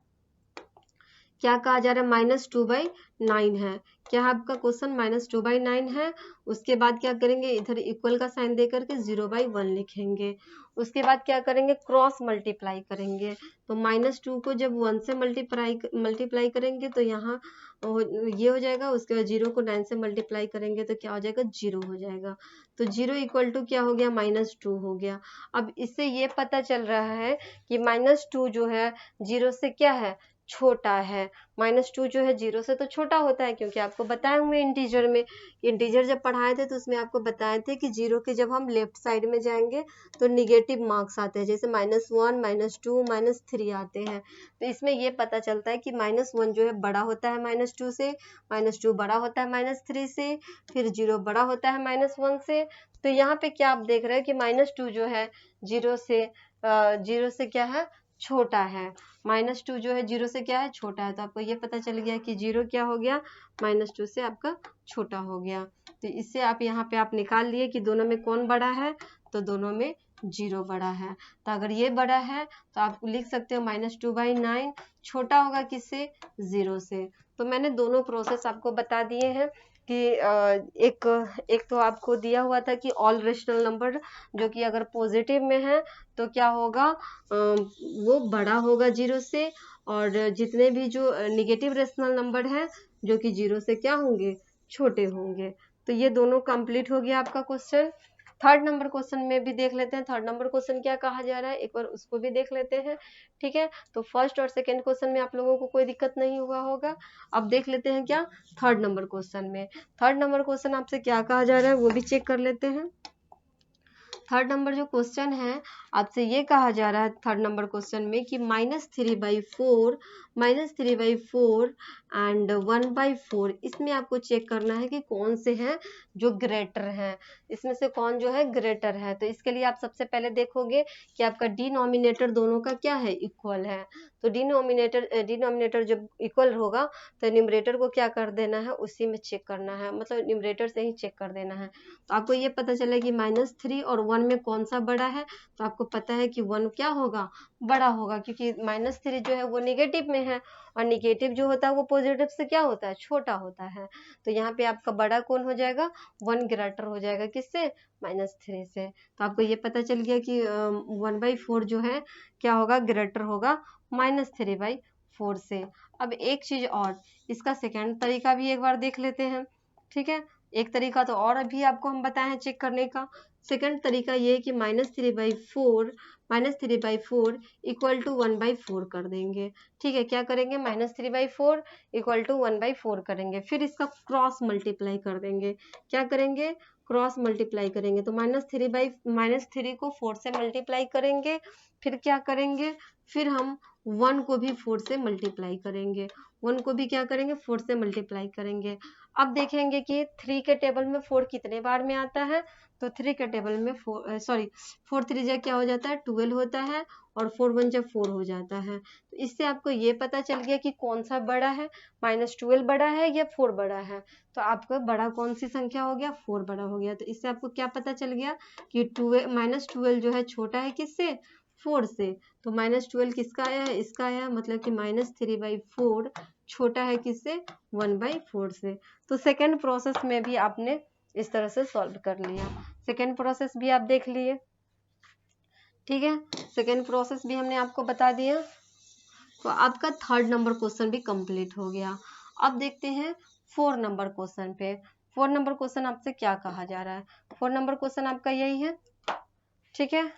क्या कहा जा रहा है, -2/9 है। क्या आपका क्वेश्चन -2/9 है। उसके बाद क्या करेंगे, इधर इक्वल का साइन दे करके 0/1 लिखेंगे। उसके बाद क्या करेंगे, क्रॉस मल्टीप्लाई करेंगे। तो -2 को जब 1 से मल्टीप्लाई करेंगे तो यहाँ ये हो जाएगा। उसके बाद 0 को 9 से मल्टीप्लाई करेंगे तो क्या हो जाएगा, 0 हो जाएगा। तो 0 इक्वल टू क्या हो गया, -2 हो गया। अब इससे ये पता चल रहा है कि -2 जो है 0 से क्या है, छोटा है। -2 जो है 0 से तो छोटा होता है, क्योंकि आपको बताए हुए इंटीजर में, इंटीजर जब पढ़ाए थे तो उसमें आपको बताए थे कि 0 के जब हम लेफ्ट साइड में जाएंगे तो निगेटिव मार्क्स आते हैं, जैसे -1, -2, -3 आते हैं। तो इसमें ये पता चलता है कि -1 जो है बड़ा होता है -2 से, -2 बड़ा होता है -3 से, फिर 0 बड़ा होता है -1 से। तो यहाँ पे क्या आप देख रहे हैं कि -2 जो है 0 से क्या है, छोटा है। -2 जो है 0 से क्या है, छोटा है। तो आपको ये पता चल गया कि 0 क्या हो गया, -2 से आपका छोटा हो गया। तो इससे आप यहाँ पे आप निकाल लिए कि दोनों में कौन बड़ा है, तो दोनों में 0 बड़ा है। तो अगर ये बड़ा है तो आप लिख सकते हो -2/9 छोटा होगा किससे, 0 से। तो मैंने दोनों प्रोसेस आपको बता दिए हैं कि एक तो आपको दिया हुआ था कि ऑल रेशनल नंबर जो कि अगर पॉजिटिव में है तो क्या होगा, वो बड़ा होगा 0 से, और जितने भी जो निगेटिव रेशनल नंबर है जो कि 0 से क्या होंगे, छोटे होंगे। तो ये दोनों कंप्लीट हो गया आपका क्वेश्चन। थर्ड नंबर क्वेश्चन में भी देख लेते हैं, थर्ड नंबर क्वेश्चन क्या कहा जा रहा है, एक बार उसको भी देख लेते हैं। ठीक है, तो फर्स्ट और सेकंड क्वेश्चन में आप लोगों को कोई दिक्कत नहीं हुआ होगा। अब देख लेते हैं क्या थर्ड नंबर क्वेश्चन में, थर्ड नंबर क्वेश्चन आपसे क्या कहा जा रहा है वो भी चेक कर लेते हैं। थर्ड नंबर जो क्वेश्चन है आपसे ये कहा जा रहा है थर्ड नंबर क्वेश्चन में कि -3/4 एंड 1/4, इसमें आपको चेक करना है कि कौन से हैं जो ग्रेटर हैं, इसमें से कौन जो है ग्रेटर है। तो इसके लिए आप सबसे पहले देखोगे कि आपका डिनोमिनेटर दोनों का क्या है, इक्वल है। तो डिनोमिनेटर जब इक्वल होगा तो न्यूमरेटर को क्या कर देना है, उसी में चेक करना है, मतलब न्यूमरेटर से ही चेक कर देना है। तो आपको ये पता चला कि -3 और 1 में कौन सा बड़ा है, तो आपको पता है कि 1 क्या होगा, बड़ा होगा, क्योंकि -3 जो है वो नेगेटिव में है और नेगेटिव जो होता है वो पॉजिटिव से क्या होता है, छोटा होता है। तो यहाँ पे आपका बड़ा कौन हो जाएगा, 1 ग्रेटर हो जाएगा, किससे, -3 से। तो आपको ये पता चल गया कि 1/4 जो है क्या होगा, ग्रेटर होगा -3/4 से। अब एक चीज और, इसका सेकेंड तरीका भी एक बार देख लेते हैं। ठीक है, एक तरीका तो और अभी आपको हम बताए हैं चेक करने का। सेकंड तरीका ये है कि -3/4 इक्वल टू 1/4 कर देंगे। ठीक है, क्या करेंगे, -3/4 इक्वल टू 1/4 करेंगे, फिर इसका क्रॉस मल्टीप्लाई कर देंगे। क्या करेंगे, क्रॉस मल्टीप्लाई करेंगे। तो -3 को 4 से मल्टीप्लाई करेंगे, फिर क्या करेंगे, फिर हम 1 को भी 4 से मल्टीप्लाई करेंगे, 1 को भी क्या करेंगे, 4 से मल्टीप्लाई करेंगे। अब देखेंगे कि 3 के टेबल में 4 कितने बार में आता है, तो 3 के टेबल में 4 3 जा क्या हो जाता है, 12 होता है, और 4 1 जा 4 हो जाता है। तो इससे आपको ये पता चल गया कि कौन सा बड़ा है, -12 बड़ा है या 4 बड़ा है। तो आपका बड़ा कौन सी संख्या हो गया, 4 बड़ा हो गया। तो इससे आपको क्या पता चल गया कि -12 जो है छोटा है किससे, 4 से। तो -12 किसका आया है, इसका आया, मतलब कि -3/4 छोटा है किससे, 1/4 से। तो सेकेंड प्रोसेस में भी आपने इस तरह से सॉल्व कर लिया, सेकेंड प्रोसेस भी आप देख लिए। ठीक है, सेकेंड प्रोसेस भी हमने आपको बता दिया। तो आपका थर्ड नंबर क्वेश्चन भी कंप्लीट हो गया। अब देखते हैं 4 नंबर क्वेश्चन पे। 4 नंबर क्वेश्चन आपसे क्या कहा जा रहा है, 4 नंबर क्वेश्चन आपका यही है। ठीक है,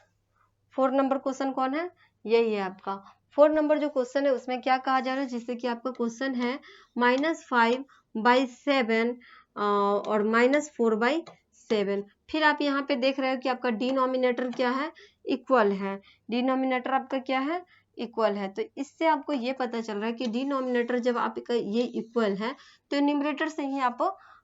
4 नंबर क्वेश्चन कौन है, यही है आपका। 4 नंबर जो क्वेश्चन है उसमें क्या कहा जा रहा है, जिससे कि आपका क्वेश्चन है -5/7 और -4/7। फिर आप यहाँ पे देख रहे हो कि आपका डिनोमिनेटर क्या है, इक्वल है, डिनोमिनेटर आपका क्या है, इक्वल है। तो इससे आपको ये पता चल रहा है कि डिनोमिनेटर जब आपका ये इक्वल है तो न्यूमरेटर से ही आप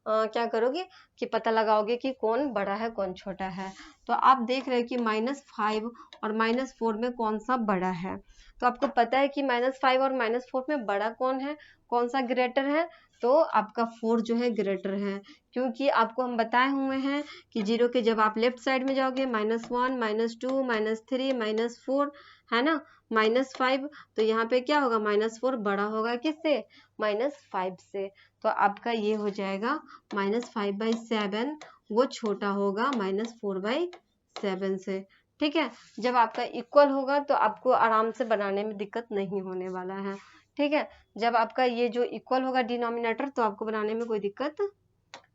क्या करोगे कि पता लगाओगे कि कौन बड़ा है कौन छोटा है। तो आप देख रहे हो कि -5 और -4 में कौन सा बड़ा है। तो आपको पता है कि -5 और -4 में बड़ा कौन है, कौन सा ग्रेटर है, तो आपका 4 जो है ग्रेटर है, क्योंकि आपको हम बताए हुए हैं कि 0 के जब आप लेफ्ट साइड में जाओगे -1 -2 -3 -4 है ना, -5, तो यहाँ पे क्या होगा, -4 बड़ा होगा किससे, -5 से। तो आपका ये हो जाएगा -5/7 वो छोटा होगा -4/7 से। ठीक है, जब आपका इक्वल होगा तो आपको आराम से बनाने में दिक्कत नहीं होने वाला है। ठीक है, जब आपका ये जो इक्वल होगा डिनोमिनेटर तो आपको बनाने में कोई दिक्कत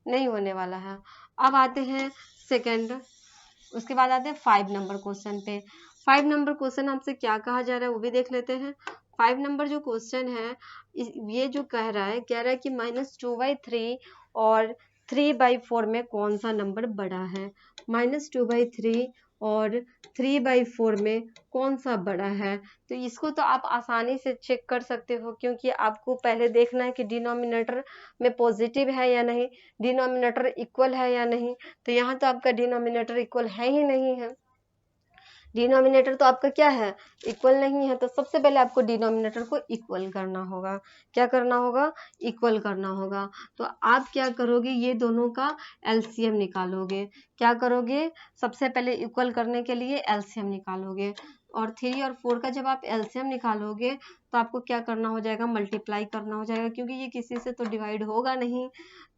नहीं होने वाला है। अब आते हैं सेकंड, उसके बाद आते हैं 5 नंबर क्वेश्चन पे। 5 नंबर क्वेश्चन आपसे क्या कहा जा रहा है वो भी देख लेते हैं। 5 नंबर जो क्वेश्चन है ये जो कह रहा है कि -2/3 और 3/4 में कौन सा नंबर बड़ा है, -2/3 और 3/4 में कौन सा बड़ा है। तो इसको तो आप आसानी से चेक कर सकते हो, क्योंकि आपको पहले देखना है कि डिनोमिनेटर में पॉजिटिव है या नहीं, डिनोमिनेटर इक्वल है या नहीं। तो यहाँ तो आपका डिनोमिनेटर इक्वल है ही नहीं है, डिनोमिनेटर तो आपका क्या है, इक्वल नहीं है। तो सबसे पहले आपको डिनोमिनेटर को इक्वल करना होगा, क्या करना होगा, इक्वल करना होगा। तो आप क्या करोगे, ये दोनों का एलसीएम निकालोगे। क्या करोगे, सबसे पहले इक्वल करने के लिए एलसीएम निकालोगे, और 3 और 4 का जब आप एलसीएम निकालोगे तो आपको क्या करना हो जाएगा, मल्टीप्लाई करना हो जाएगा, क्योंकि ये किसी से तो डिवाइड होगा नहीं।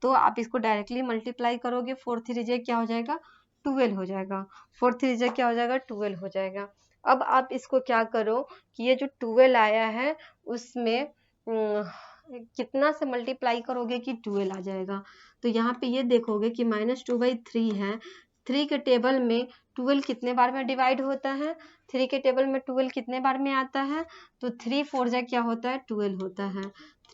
तो आप इसको डायरेक्टली मल्टीप्लाई करोगे, 4 3 जे क्या हो जाएगा, 12 हो जाएगा, 4 3 जा क्या हो जाएगा, 12 हो जाएगा। अब आप इसको क्या करो कि ये जो 12 आया है उसमें कितना से मल्टीप्लाई करोगे कि 12 आ जाएगा। तो यहाँ पे ये देखोगे कि -2/3 है, 3 के टेबल में 12 कितने बार में डिवाइड होता है, 3 के टेबल में 12 कितने बार में आता है, तो 3 4 जा क्या होता है 12 होता है,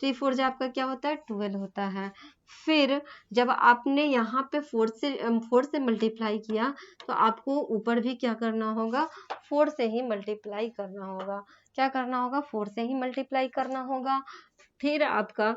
3 4 जा आपका क्या होता है 12 होता है। फिर जब आपने यहाँ पे 4 से मल्टीप्लाई किया तो आपको ऊपर भी क्या करना होगा 4 से ही मल्टीप्लाई करना होगा, क्या करना होगा 4 से ही मल्टीप्लाई करना होगा। फिर आपका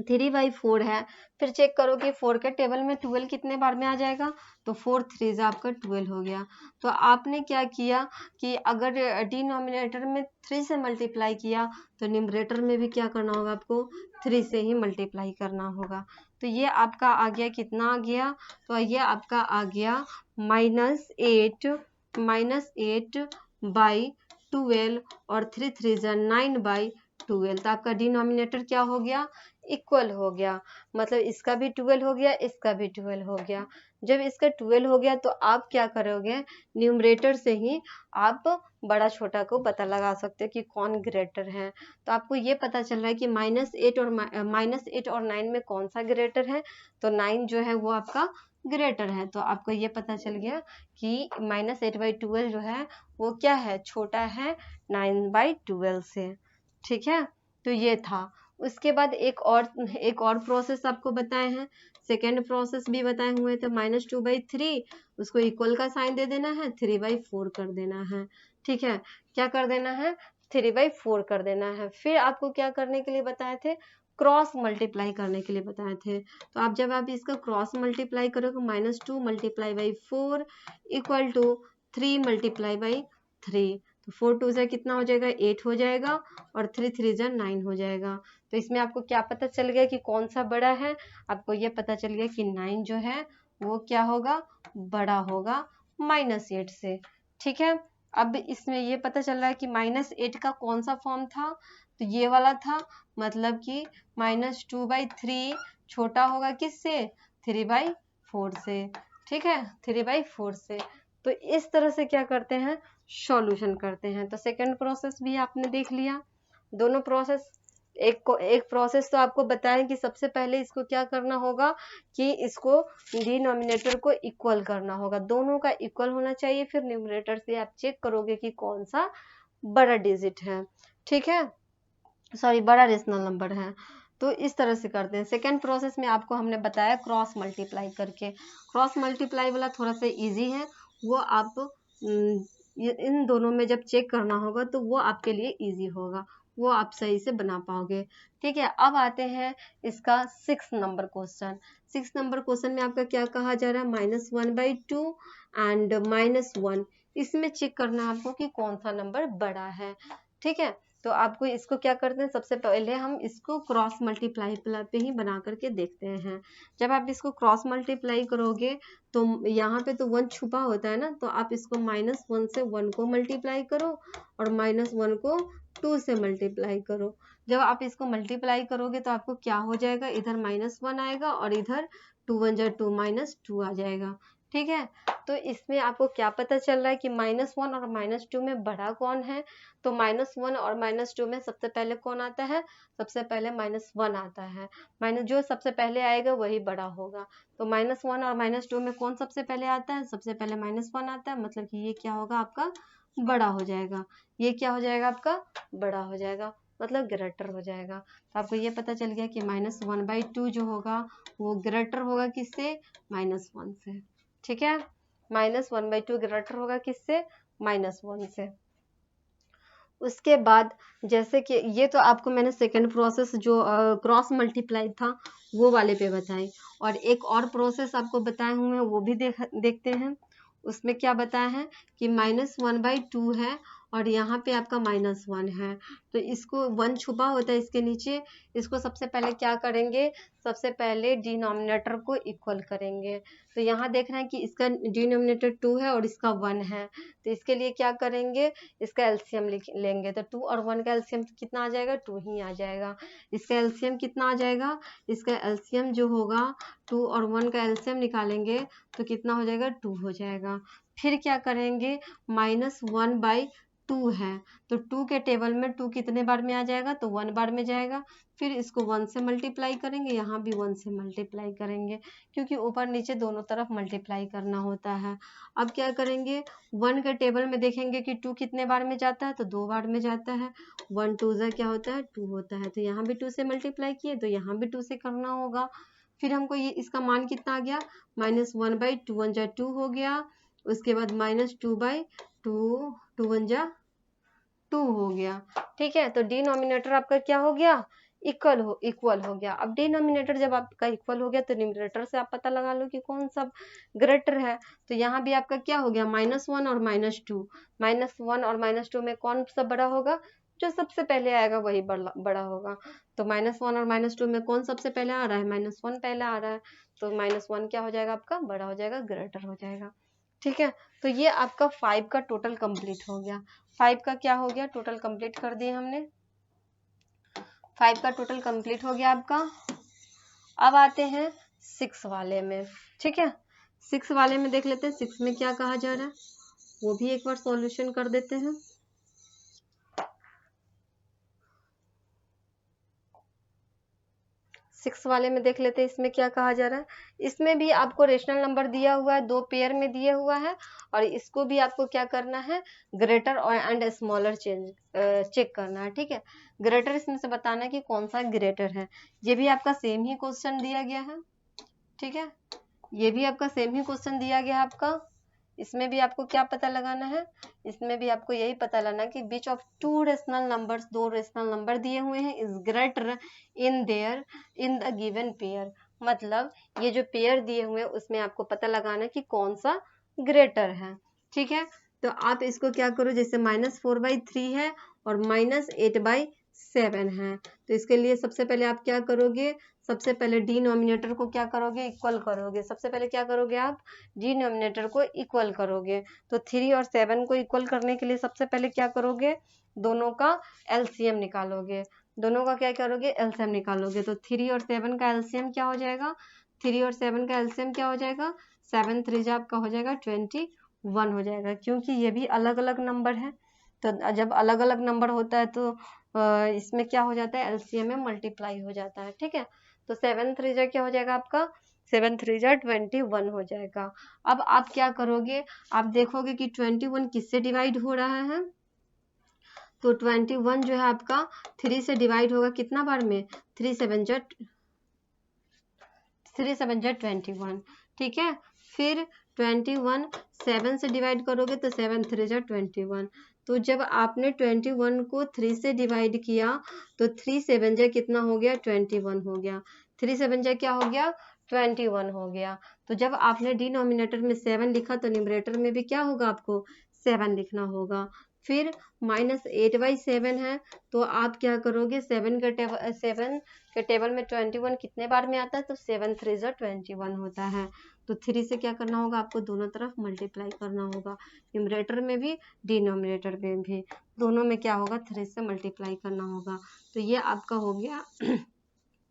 3/4 है, फिर चेक करो कि 4 के टेबल में 12 कितने बार में आ जाएगा, तो 4 3 आपका 12 हो गया। तो आपने क्या किया कि अगर डिनोमिनेटर में 3 से मल्टीप्लाई किया तो न्यूमरेटर में भी क्या करना होगा आपको 3 से ही मल्टीप्लाई करना होगा। तो ये आपका आ गया कितना आ गया, तो ये आपका आ गया -8/12 और 3 3 9/12। तो आपका डिनोमिनेटर क्या हो गया इक्वल हो गया, मतलब इसका भी 12 हो गया, इसका भी 12 हो गया। जब इसका 12 हो गया तो आप क्या करोगे न्यूमरेटर से ही आप बड़ा छोटा को पता लगा सकते हो कि कौन ग्रेटर है। तो आपको ये पता चल रहा है कि -8 और 9 में कौन सा ग्रेटर है, तो 9 जो है वो आपका ग्रेटर है। तो आपको ये पता चल गया कि -8/12 जो है वो क्या है छोटा है 9/12 से। ठीक है, तो ये था। उसके बाद एक और प्रोसेस आपको बताए हैं, सेकेंड प्रोसेस भी बताए हुए थे, -2/3 उसको इक्वल का साइन दे देना है, 3/4 कर देना है। ठीक है, क्या कर देना है 3/4 कर देना है। फिर आपको क्या करने के लिए बताए थे क्रॉस मल्टीप्लाई करने के लिए बताए थे। तो आप जब आप इसका क्रॉस मल्टीप्लाई करोगे -2 × 4 इक्वल टू 3 × 3, तो 4 2 जा कितना हो जाएगा 8 हो जाएगा और 3 3 जा 9 हो जाएगा। तो इसमें आपको क्या पता चल गया कि कौन सा बड़ा है, आपको ये पता चल गया कि 9 जो है वो क्या होगा बड़ा होगा -8 से। ठीक है, अब इसमें ये पता चल रहा है कि -8 का कौन सा फॉर्म था, तो ये वाला था, मतलब कि -2/3 छोटा होगा किससे 3/4 से। ठीक है 3/4 से। तो इस तरह से क्या करते हैं सॉल्यूशन करते हैं। तो सेकंड प्रोसेस भी आपने देख लिया, दोनों प्रोसेस एक प्रोसेस तो आपको बताएं कि सबसे पहले इसको क्या करना होगा कि इसको डिनोमिनेटर को इक्वल करना होगा, दोनों का इक्वल होना चाहिए, फिर न्यूमरेटर से आप चेक करोगे कि कौन सा बड़ा डिजिट है। ठीक है, सॉरी बड़ा रेशनल नंबर है। तो इस तरह से करते हैं। सेकेंड प्रोसेस में आपको हमने बताया क्रॉस मल्टीप्लाई करके, क्रॉस मल्टीप्लाई वाला थोड़ा सा इजी है, वो आप इन दोनों में जब चेक करना होगा तो वो आपके लिए इजी होगा, वो आप सही से बना पाओगे। ठीक है, अब आते हैं इसका 6 नंबर क्वेश्चन। 6 नंबर क्वेश्चन में आपका क्या कहा जा रहा है -1/2 एंड -1, इसमें चेक करना है आपको कि कौन सा नंबर बड़ा है। ठीक है, तो आपको इसको क्या करते हैं सबसे पहले हम इसको क्रॉस मल्टीप्लाई पे ही बना करके देखते हैं। जब आप इसको क्रॉस मल्टीप्लाई करोगे तो यहाँ पे तो 1 छुपा होता है ना, तो आप इसको -1 से 1 को मल्टीप्लाई करो और -1 को 2 से मल्टीप्लाई करो। जब आप इसको मल्टीप्लाई करोगे तो आपको क्या हो जाएगा इधर -1 आएगा और इधर 2 1 जा 2 -2 आ जाएगा। ठीक है, तो इसमें आपको क्या पता चल रहा है कि -1 और -2 में बड़ा कौन है, तो -1 और -2 में सबसे पहले कौन आता है, सबसे पहले -1 आता है, माइनस जो सबसे पहले आएगा वही बड़ा होगा। तो -1 और -2 में कौन सबसे पहले आता है, सबसे पहले -1 आता है, मतलब कि ये क्या होगा आपका बड़ा हो जाएगा, ये क्या हो जाएगा आपका बड़ा हो जाएगा, मतलब ग्रेटर हो जाएगा। तो आपको ये पता चल गया कि -1/2 जो होगा वो ग्रेटर होगा किससे -1 से। ठीक है, -1/2 ग्रेटर होगा किससे -1 से। उसके बाद जैसे कि ये तो आपको मैंने सेकंड प्रोसेस जो क्रॉस मल्टीप्लाई था वो वाले पे बताई, और एक और प्रोसेस आपको बताए हुए हैं वो भी देखते हैं। उसमें क्या बताया है कि -1/2 है और यहाँ पे आपका -1 है, तो इसको 1 छुपा होता है इसके नीचे, इसको सबसे पहले क्या करेंगे, सबसे पहले डिनोमिनेटर को इक्वल करेंगे। तो यहाँ देख रहे हैं कि इसका डिनोमिनेटर 2 है और इसका 1 है, तो इसके लिए क्या करेंगे इसका एलसीएम लेंगे, तो 2 और 1 का एलसीएम कितना आ जाएगा 2 ही आ जाएगा। इसका एलसीएम कितना आ जाएगा, इसका एलसीएम जो होगा 2 और 1 का एलसीएम निकालेंगे तो कितना हो जाएगा 2 हो जाएगा। फिर क्या करेंगे, -1/2 है तो 2 के टेबल में 2 कितने बार में आ जाएगा, तो 1 बार में जाएगा। फिर इसको 1 से मल्टीप्लाई करेंगे, यहाँ भी 1 से मल्टीप्लाई करेंगे, क्योंकि ऊपर नीचे दोनों तरफ मल्टीप्लाई करना होता है। अब क्या करेंगे, 1 के टेबल में देखेंगे कि 2 कितने बार में जाता है, तो 2 बार में जाता है। 1 2 जा क्या होता है, 2 होता है, तो यहाँ भी 2 से मल्टीप्लाई किए तो यहाँ भी 2 से करना होगा। फिर हमको ये इसका मान कितना आ गया, -1/2, 1 जा 2 हो गया। उसके बाद -2/2, 2 1 जा 2 हो गया। ठीक है, तो डिनोमिनेटर आपका क्या हो गया, इक्वल हो गया। अब डिनोमिनेटर जब आपका इक्वल हो गया तो न्यूमरेटर से आप पता लगा लो कि कौन सा ग्रेटर है। तो यहाँ भी आपका क्या हो गया, -1 और -2, -1 और -2 में कौन सा बड़ा होगा, जो सबसे पहले आएगा वही बड़ा होगा। तो -1 और -2 में कौन सबसे पहले आ रहा है, -1 पहले आ रहा है, तो -1 क्या हो जाएगा आपका, बड़ा हो जाएगा, ग्रेटर हो जाएगा। ठीक है, तो ये आपका 5 का टोटल कंप्लीट हो गया। 5 का क्या हो गया, टोटल कंप्लीट कर दिए हमने, 5 का टोटल कंप्लीट हो गया आपका। अब आते हैं 6 वाले में। ठीक है, 6 वाले में देख लेते हैं 6 में क्या कहा जा रहा है, वो भी एक बार सॉल्यूशन कर देते हैं। 6 वाले में देख लेते हैं इसमें क्या कहा जा रहा है। इसमें भी आपको रेशनल नंबर दिया हुआ है, 2 पेयर में दिया हुआ है, और इसको भी आपको क्या करना है, ग्रेटर और एंड स्मॉलर चेक करना है। ठीक है, ग्रेटर इसमें से बताना है कि कौन सा ग्रेटर है। ये भी आपका सेम ही क्वेश्चन दिया गया है। ठीक है, ये भी आपका सेम ही क्वेश्चन दिया गया है आपका। इसमें भी आपको क्या पता लगाना है, इसमें भी आपको यही पता लगाना कि बीच of 2 rational numbers, 2 rational number दिए हुए हैं, is greater in the given pair. मतलब ये जो पेयर दिए हुए हैं उसमें आपको पता लगाना है कि कौन सा ग्रेटर है। ठीक है, तो आप इसको क्या करो, जैसे -4/3 है और -8/7 है, तो इसके लिए सबसे पहले आप क्या करोगे, सबसे पहले डिनोमिनेटर को क्या करोगे, इक्वल करोगे। सबसे पहले क्या करोगे आप, डिनोमिनेटर को इक्वल करोगे। तो 3 और 7 को इक्वल करने के लिए सबसे पहले क्या करोगे, दोनों का एलसीएम निकालोगे। दोनों का क्या करोगे, एलसीएम निकालोगे। तो 3 और 7 का एलसीएम क्या हो जाएगा, 3 और 7 का एलसीएम क्या हो जाएगा, 7 3 आपका हो जाएगा 21 हो जाएगा, क्योंकि ये भी अलग अलग नंबर है। तो जब अलग अलग नंबर होता है तो इसमें क्या हो जाता है, एलसीएम में मल्टीप्लाई हो जाता है। ठीक है, तो 7 3 क्या हो जाएगा आपका, 7 3 21 हो जाएगा। अब आप क्या करोगे, आप देखोगे कि 21 किससे डिवाइड हो रहा है, तो 21 जो है आपका 3 से डिवाइड होगा कितना बार में, 3 7 21। ठीक है, फिर 21 7 से डिवाइड करोगे तो 7 3 21। तो जब आपने 21 को 3 से डिवाइड किया तो 3 7 कितना हो गया, 21 हो गया। 3 7 क्या हो गया, 21 हो गया। तो जब आपने डिनोमिनेटर में 7 लिखा तो न्यूमरेटर में भी क्या होगा, आपको 7 लिखना होगा। फिर -8/7 है, तो आप क्या करोगे, 7 के टेबल में 21 कितने बार में आता है, तो 7 3 21 होता है। तो 3 से क्या करना होगा, आपको दोनों तरफ मल्टीप्लाई करना होगा, न्यूमरेटर में भी डिनोमिनेटर में भी, दोनों में क्या होगा, 3 से मल्टीप्लाई करना होगा। तो ये आपका हो गया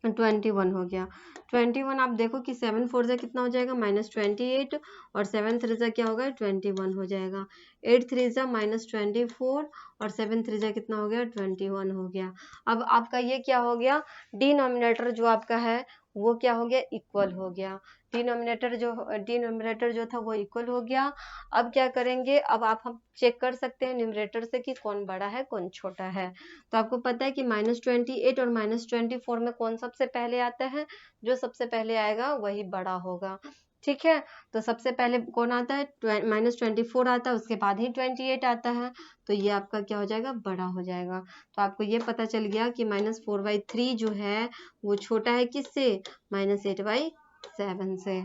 21 हो गया। 21 आप देखो कि 7 4 से कितना हो जाएगा, -28, और 7 3 से क्या होगा, 21 हो जाएगा। 8 3 से -24 और 7 3 से कितना हो गया, 21 हो गया। अब आपका ये क्या हो गया, डिनोमिनेटर जो आपका है वो क्या हो गया, इक्वल हो गया। डिनोमिनेटर जो था वो इक्वल हो गया। अब क्या करेंगे, अब हम चेक कर सकते हैं न्यूमरेटर से कि कौन बड़ा है कौन छोटा है। तो आपको पता है कि -28 और -24 में कौन सबसे पहले आता है, जो सबसे पहले आएगा वही बड़ा होगा। ठीक है, तो सबसे पहले कौन आता है, -24 आता है, उसके बाद ही 28 आता है, तो ये आपका क्या हो जाएगा, बड़ा हो जाएगा। तो आपको ये पता चल गया कि -4/3 जो है वो छोटा है किससे, -8/7 से।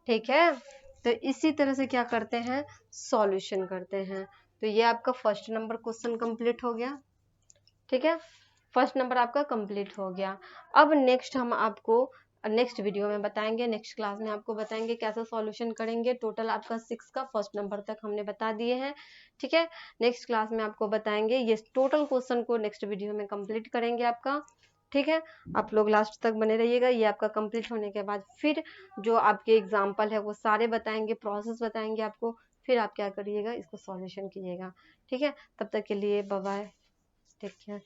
ठीक है, तो इसी तरह से क्या करते हैं, सॉल्यूशन करते हैं। तो ये आपका फर्स्ट नंबर क्वेश्चन कंप्लीट हो गया। ठीक है, फर्स्ट नंबर आपका कंप्लीट हो गया। अब नेक्स्ट हम आपको नेक्स्ट वीडियो में बताएंगे, नेक्स्ट क्लास में आपको बताएंगे कैसे सॉल्यूशन करेंगे। टोटल आपका 6 का फर्स्ट नंबर तक हमने बता दिए हैं। ठीक है, नेक्स्ट क्लास में आपको बताएंगे, ये टोटल क्वेश्चन को नेक्स्ट वीडियो में कंप्लीट करेंगे आपका। ठीक है, आप लोग लास्ट तक बने रहिएगा। ये आपका कंप्लीट होने के बाद फिर जो आपके एग्जाम्पल है वो सारे बताएंगे, प्रोसेस बताएंगे आपको, फिर आप क्या करिएगा, इसको सॉल्यूशन कीजिएगा। ठीक है, तब तक के लिए बाय बाय, टेक केयर।